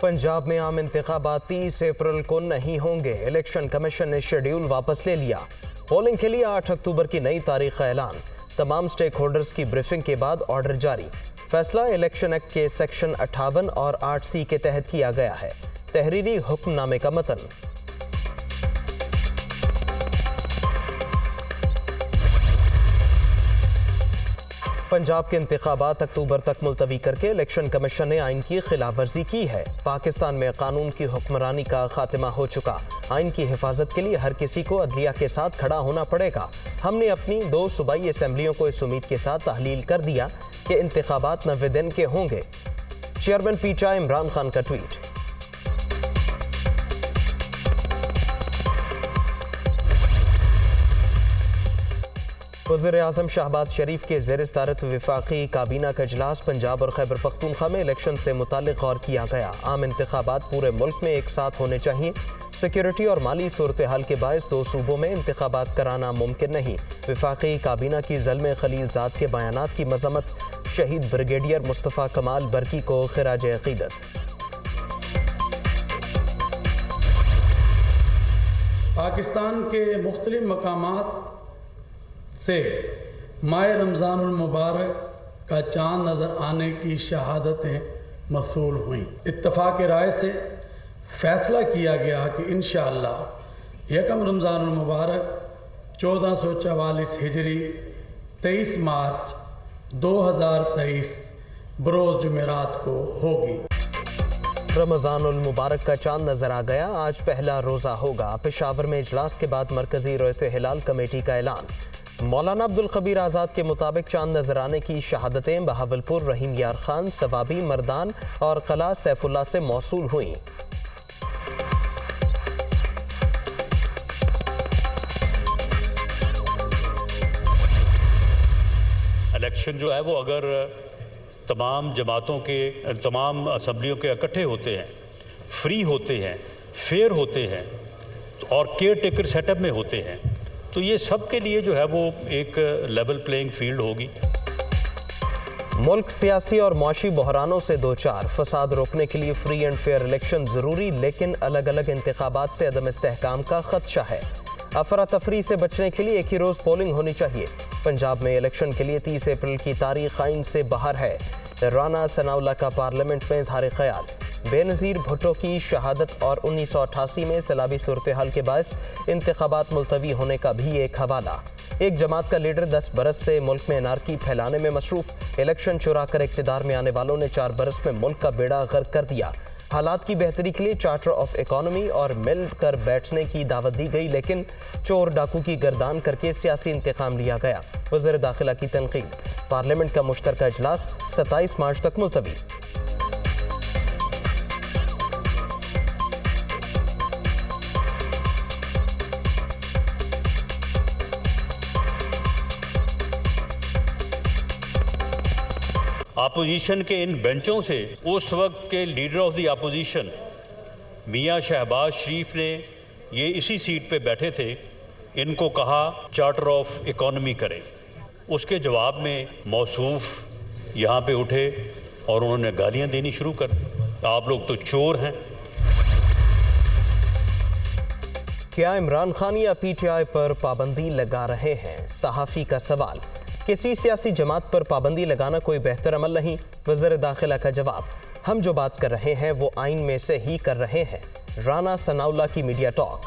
पंजाब में आम इंतखाबात 30 अप्रैल को नहीं होंगे। इलेक्शन कमीशन ने शेड्यूल वापस ले लिया। पोलिंग के लिए 8 अक्टूबर की नई तारीख का ऐलान। तमाम स्टेक होल्डर्स की ब्रीफिंग के बाद ऑर्डर जारी। फैसला इलेक्शन एक्ट के सेक्शन 58 और 8C के तहत किया गया है। तहरीरी हुक्मनामे का मतन। पंजाब के इंतखाबात अक्टूबर तक मुलतवी करके इलेक्शन कमीशन ने आइन की खिलाफ वर्जी की है। पाकिस्तान में कानून की हुक्मरानी का खात्मा हो चुका। आइन की हिफाजत के लिए हर किसी को अदलिया के साथ खड़ा होना पड़ेगा। हमने अपनी 2 सूबाई असम्बलियों को इस उम्मीद के साथ तहलील कर दिया कि इंतखाबात 90 दिन के होंगे। चेयरमैन पीटीआई इमरान खान का ट्वीट। वज़ीर-ए-आज़म शहबाज शरीफ के ज़ेर सदारत वफाकी काबीना का इजलास। पंजाब और खैबर पख्तूनख्वा में इलेक्शन से मुतालिक गौर किया गया। आम इंतखाबात पूरे मुल्क में एक साथ होने चाहिए। सिक्योरिटी और माली सूरत हाल के बायस 2 सूबों में इंतखाबात कराना मुमकिन नहीं। वफाकी काबीना की ज़ल्म खलीलजाद के बयानात की मज़म्मत। शहीद ब्रिगेडियर मुस्तफ़ा कमाल बरकी को खिराज अक़ीदत। पाकिस्तान के मुख्तलिफ मकामात से माह रमज़ानुल मुबारक का चाँद नज़र आने की शहादतें मसूल हुईं। इत्तफ़ाक़ राय से फ़ैसला किया गया कि इंशाअल्लाह यकम रमज़ानुल मुबारक 1444 हिजरी 23 मार्च 2023 बरोज़ जुमेरात को होगी। रमज़ानुल मुबारक का चांद नजर आ गया। आज पहला रोज़ा होगा। पेशावर में इजलास के बाद मरकजी रोयत हिलाल कमेटी का ऐलान। मौलाना अब्दुल खबीर आज़ाद के मुताबिक चांद नजर आने की शहादतें बहावलपुर रहीम यार खान, सवाबी, मर्दान और कला सैफुल्ला से मौसूल हुई। इलेक्शन जो है वो अगर तमाम जमातों के, तमाम असम्बलियों के इकट्ठे होते हैं, फ्री होते हैं, फेयर होते हैं और केयर टेकर सेटअप में होते हैं, तो ये सब के लिए जो है वो एक लेवल प्लेइंग फील्ड होगी। मुल्क सियासी और मौशी बहरानों से दो चार। फसाद रोकने के लिए फ्री एंड फेयर इलेक्शन जरूरी, लेकिन अलग अलग इंतखाबात से अदम इस्तेहकाम का खदशा है। अफरा तफरी से बचने के लिए एक ही रोज़ पोलिंग होनी चाहिए। पंजाब में इलेक्शन के लिए 30 अप्रैल की तारीख आइन से बाहर है। राना सनाउल्लाह का पार्लियामेंट में इजहार ख्याल। बेनज़ीर भुट्टो की शहादत और 1988 में सैलाबी सूरत हाल के बायस इंतखाबात मुलतवी होने का भी एक हवाला। एक जमात का लीडर 10 बरस से मुल्क में अनारकी फैलाने में मसरूफ। इलेक्शन चुरा कर इक़्तिदार में आने वालों ने 4 बरस में मुल्क का बेड़ा गर्क कर दिया। हालात की बेहतरी के लिए चार्टर ऑफ इकॉनमी और मिल कर बैठने की दावत दी गई, लेकिन चोर डाकू की गर्दान करके सियासी इंतकाम लिया गया। वज़ीर दाखिला की तनकीद। पार्लियामेंट का मुश्तरका इजलास 27 मार्च तक मुलतवी। अपोजिशन के इन बेंचों से उस वक्त के लीडर ऑफ द अपोजिशन मियां शहबाज शरीफ ने, ये इसी सीट पे बैठे थे, इनको कहा चार्टर ऑफ इकॉनमी करें। उसके जवाब में मौसूफ यहाँ पे उठे और उन्होंने गालियाँ देनी शुरू कर दी। आप लोग तो चोर हैं। क्या इमरान खान या पीटीआई पर पाबंदी लगा रहे हैं? सहाफ़ी का सवाल। किसी सियासी जमात पर पाबंदी लगाना कोई बेहतर अमल नहीं। वज़ीर दाखिला का जवाब, हम जो बात कर रहे हैं वो आइन में से ही कर रहे हैं। राना सनाउल्लाह की मीडिया टॉक।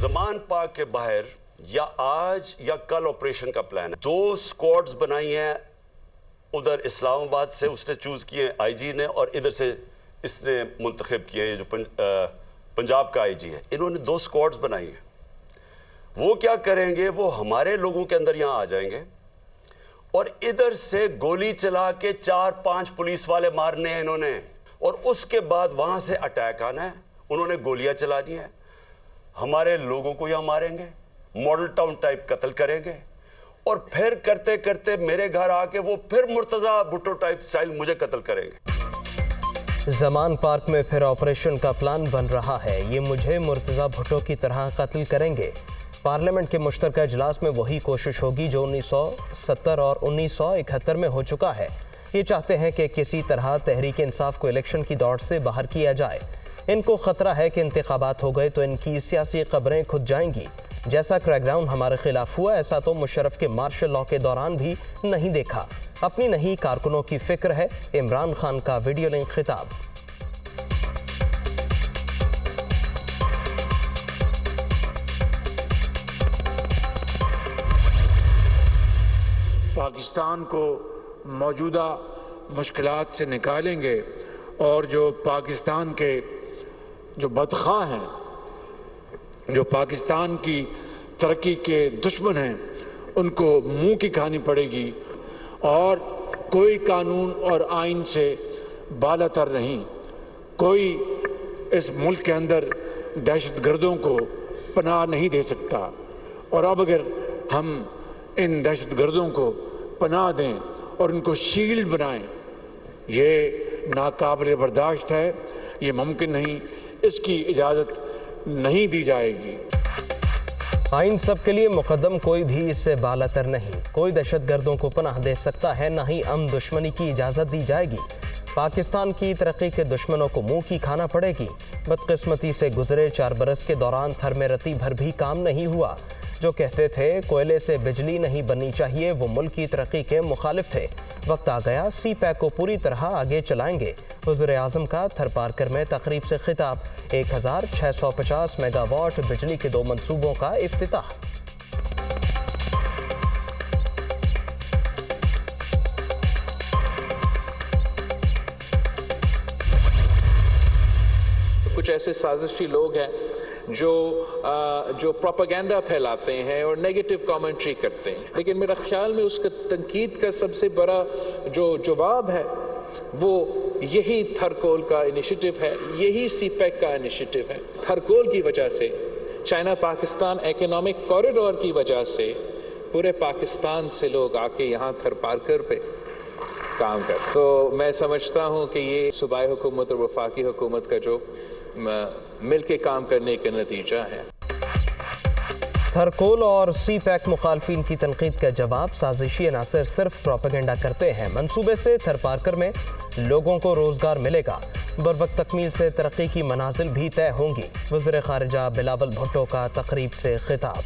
ज़मान पार्क के बाहर या आज या कल ऑपरेशन का प्लान है। 2 स्क्वाड्स बनाई हैं, उधर इस्लामाबाद से उसने चूज किए आईजी ने, और इधर से इसने मुंतखब किए, ये जो पंजाब का आईजी है। इन्होंने 2 स्क्वाड्स बनाई हैं। वो क्या करेंगे, वो हमारे लोगों के अंदर यहां आ जाएंगे और इधर से गोली चला के 4-5 पुलिस वाले मारने हैं इन्होंने, और उसके बाद वहां से अटैक आना है। उन्होंने गोलियां चलानी है, हमारे लोगों को यहां मारेंगे, मॉडल टाउन टाइप कत्ल करेंगे, और फिर करते करते मेरे घर आके वो फिर मुर्तजा भुट्टो टाइप स्टाइल मुझे कत्ल करेंगे। ज़मान पार्क में फिर ऑपरेशन का प्लान बन रहा है। ये मुझे मुर्तजा भुट्टो की तरह कत्ल करेंगे। पार्लियामेंट के मुश्तरका इजलास में वही कोशिश होगी जो 1970 और 1971 में हो चुका है। ये चाहते हैं कि किसी तरह तहरीक इंसाफ को इलेक्शन की दौड़ से बाहर किया जाए। इनको खतरा है कि इंतखाबात हो गए तो इनकी सियासी कब्रें खुद जाएंगी। जैसा क्रैकडाउन हमारे खिलाफ हुआ, ऐसा तो मुशर्रफ के मार्शल लॉ के दौरान भी नहीं देखा। अपनी नहीं कारकुनों की फिक्र है। इमरान खान का वीडियो लिंक खिताब। पाकिस्तान को मौजूदा मुश्किलात से निकालेंगे और जो पाकिस्तान के जो बदख़्वाह हैं, जो पाकिस्तान की तरक्की के दुश्मन हैं, उनको मुंह की खानी पड़ेगी और कोई कानून और आइन से बालातर नहीं। कोई इस मुल्क के अंदर दहशतगर्दों को पनाह नहीं दे सकता। और अब अगर हम इन दहशतगर्दों को पनाह दें और उनको शील्ड बनाएं, ये नाकाबिल बर्दाश्त है, ये मुमकिन नहीं, इसकी इजाज़त नहीं दी जाएगी। आइन सबके लिए मुकद्दम, कोई भी इससे बालातर नहीं। कोई दहशतगर्दों को पनाह दे सकता है, न ही अम दुश्मनी की इजाज़त दी जाएगी। पाकिस्तान की तरक्की के दुश्मनों को मुंह की खाना पड़ेगी। बदकिस्मती से गुजरे 4 बरस के दौरान थर में रत्ती भर भी काम नहीं हुआ। जो कहते थे कोयले से बिजली नहीं बननी चाहिए, वो मुल्क की तरक्की के मुखालिफ थे। वक्त आ गया, सी पैक को पूरी तरह आगे चलाएंगे। वज़ीर आज़म का थरपारकर में तकरीब से खिताब। 1650 मेगावाट बिजली के 2 मंसूबों का इफ्तिताह। कुछ ऐसे साजिशी लोग हैं जो प्रोपेगेंडा फैलाते हैं और नेगेटिव कमेंट्री करते हैं, लेकिन मेरा ख्याल में उसका तनकीद का सबसे बड़ा जो जवाब है वो यही थरकोल का इनिशिएटिव है, यही सीपैक का इनिशिएटिव है। थरकोल की वजह से, चाइना पाकिस्तान इकोनॉमिक कॉरिडोर की वजह से पूरे पाकिस्तान से लोग आके यहाँ थरपारकर पे काम कर। तो मैं समझता हूँ कि ये सूबाई हुकूमत और वफाकी हुकूमत का जो मिल के काम करने का नतीजा है। थरकोल और सी पैक मुखालफिन की तनकीद का जवाब। साजिशी अनासर सिर्फ प्रोपेगेंडा करते हैं। मंसूबे से थरपारकर में लोगों को रोजगार मिलेगा। बरवक्त तकमील से तरक्की की मनाजिल भी तय होंगी। वज़ीर खारिजा बिलावल भुट्टो का तकरीब से खिताब।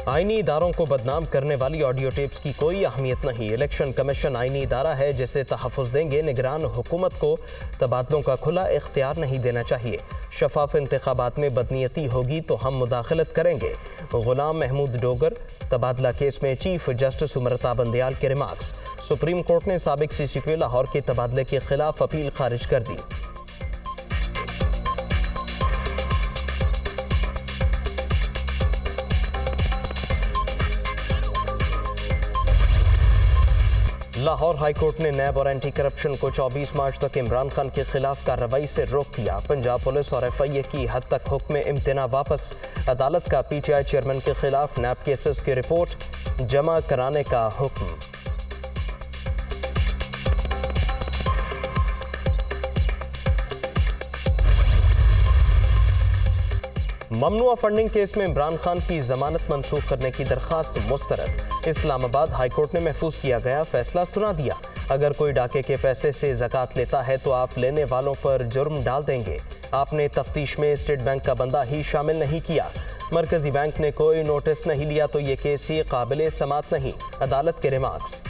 आईनी इदारों को बदनाम करने वाली ऑडियो टेप्स की कोई अहमियत नहीं। इलेक्शन कमीशन आईनी इदारा है जिसे तहफ़्फ़ुज़ देंगे। निगरान हुकूमत को तबादलों का खुला इख्तियार नहीं देना चाहिए। शफाफ इंतखाबात में बदनीयती होगी तो हम मुदाखलत करेंगे। गुलाम महमूद डोगर तबादला केस में चीफ जस्टिस उमरता बंदयाल के रिमार्क्स। सुप्रीम कोर्ट ने साबिक CCP लाहौर के तबादले के खिलाफ अपील खारिज कर दी। लाहौर हाईकोर्ट ने नैब और एंटी करप्शन को 24 मार्च तक इमरान खान के खिलाफ कार्रवाई से रोक दिया। पंजाब पुलिस और FIA की हद तक हुक्म इम्तना वापस। अदालत का PTI चेयरमैन के खिलाफ नैब केसेस की रिपोर्ट जमा कराने का हुक्म। ममनुआ फंडिंग केस में इमरान खान की जमानत मंसूख करने की दरखास्त मुस्तरद। इस्लामाबाद हाईकोर्ट ने महफूज किया गया फैसला सुना दिया। अगर कोई डाके के पैसे से ज़कात लेता है तो आप लेने वालों पर जुर्म डाल देंगे। आपने तफ्तीश में स्टेट बैंक का बंदा ही शामिल नहीं किया। मरकजी बैंक ने कोई नोटिस नहीं लिया तो ये केस ही काबिल समात नहीं। अदालत के रिमार्क्स।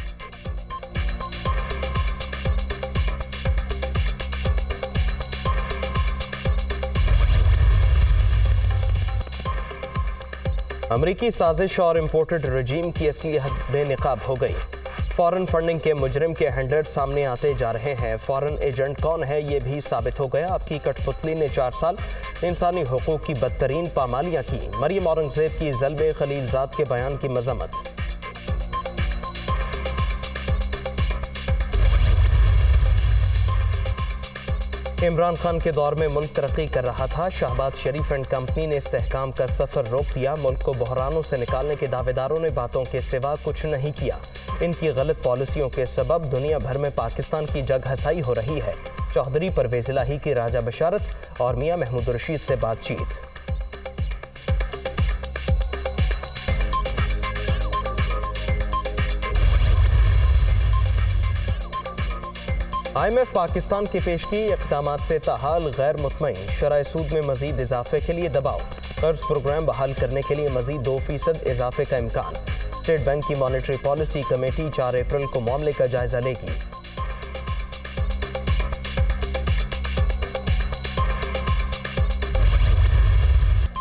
अमरीकी साजिश और इम्पोर्टेड रजीम की असली हद बेनकाब हो गई। फॉरेन फंडिंग के मुजरिम के हैंडलर सामने आते जा रहे हैं। फॉरेन एजेंट कौन है ये भी साबित हो गया। आपकी कठपुतली ने 4 साल इंसानी हुकूक की बदतरीन पामालियाँ की। मरियम औरंगजेब की ज़ल्ब खलीलजाद के बयान की मजम्मत। इमरान खान के दौर में मुल्क तरक्की कर रहा था। शहबाज शरीफ एंड कंपनी ने इस्तेहकाम का सफर रोक दिया। मुल्क को बहरानों से निकालने के दावेदारों ने बातों के सिवा कुछ नहीं किया। इनकी गलत पॉलिसियों के सबब दुनिया भर में पाकिस्तान की जगहसाई हो रही है। चौधरी परवेज इलाही की राजा बशारत और मियां महमूद रशीद से बातचीत। IMF पाकिस्तान की पेशगी इक़दामात से ताहाल गैर मुतमईन, शरह सूद में मजीद इजाफे के लिए दबाव, कर्ज प्रोग्राम बहाल करने के लिए मजीद 2% इजाफे का इम्कान। स्टेट बैंक की मॉनेटरी पॉलिसी कमेटी 4 अप्रैल को मामले का जायजा लेगी।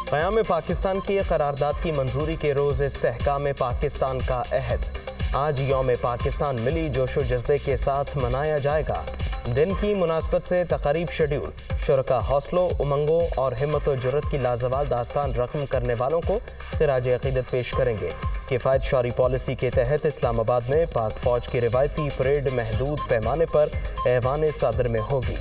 क़याम पाकिस्तान की करारदाद की मंजूरी के रोज़ इस्तेहकाम पाकिस्तान का अहद। आज यौम पाकिस्तान मिली जोशो जज्बे के साथ मनाया जाएगा। दिन की मुनासबत से तक़रीब शेड्यूल, शुरका हौसलों, उमंगों और हिम्मत और जुर्रत की लाजवाल दास्तान रकम करने वालों को खिराज अक़ीदत पेश करेंगे। किफ़ायत शौरी पॉलिसी के तहत इस्लामाबाद में पाक फ़ौज की रिवायती परेड महदूद पैमाने पर ऐवान सदर में होगी।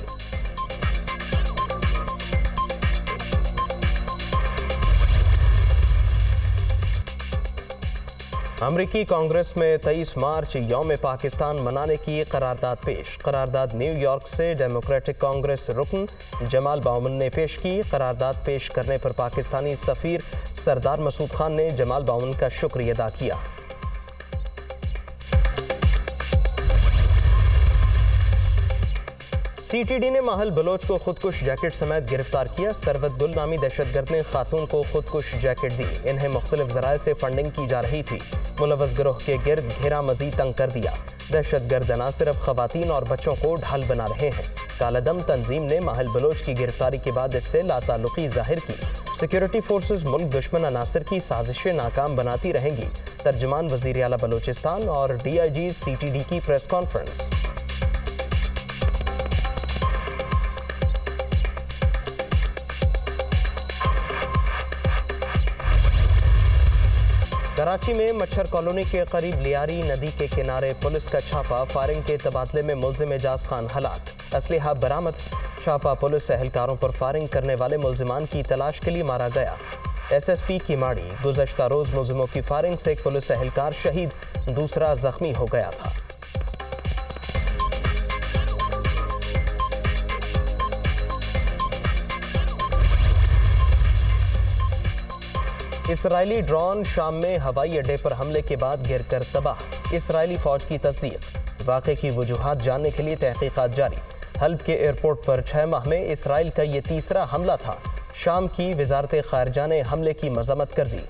अमरीकी कांग्रेस में 23 मार्च यौम पाकिस्तान मनाने की करारदाद पेश। करारदाद न्यूयॉर्क से डेमोक्रेटिक कांग्रेस रुकन जमाल बाउमन ने पेश की। करारदाद पेश करने पर पाकिस्तानी सफ़ीर सरदार मसूद खान ने जमाल बाउमन का शुक्रिया अदा किया। CTD ने माहल बलोच को खुदकुश जैकेट समेत गिरफ्तार किया। सरवत गुल नामी दहशतगर्द ने खातून को खुदकुश जैकेट दी। इन्हें मुख्तलिफ ज़राए से फंडिंग की जा रही थी। मुलव्वस गिरोह के गिर्द घेरा मजीद तंग कर दिया। दहशतगर्द न सिर्फ खवातीन और बच्चों को ढाल बना रहे हैं। कालादम तंजीम ने माहल बलोच की गिरफ्तारी के बाद इससे लाताल्लुकी जाहिर की। सिक्योरिटी फोर्सेस मुल्क दुश्मन अनासर की साजिशें नाकाम बनाती रहेंगी। तर्जुमान वज़ीर आला बलोचिस्तान और DIG CTD की प्रेस कॉन्फ्रेंस। कराची में मच्छर कॉलोनी के करीब लियारी नदी के किनारे पुलिस का छापा। फायरिंग के तबादले में मुल्जिम एजाज खान हलाक। असलहा बरामद। छापा पुलिस एहलकारों पर फायरिंग करने वाले मुल्जिमान की तलाश के लिए मारा गया। SSP की माड़ी। गुज़श्ता रोज मुल्जिमों की फायरिंग से एक पुलिस एहलकार शहीद, दूसरा जख्मी हो गया था। इसराइली ड्रोन शाम में हवाई अड्डे पर हमले के बाद गिरकर तबाह। इसराइली फौज की तस्दीक। वाक़े की वजूहात जानने के लिए तहकीकात जारी। हल्ब के एयरपोर्ट पर 6 माह में इसराइल का ये तीसरा हमला था। शाम की वजारत खारजा ने हमले की मज़म्मत कर दी।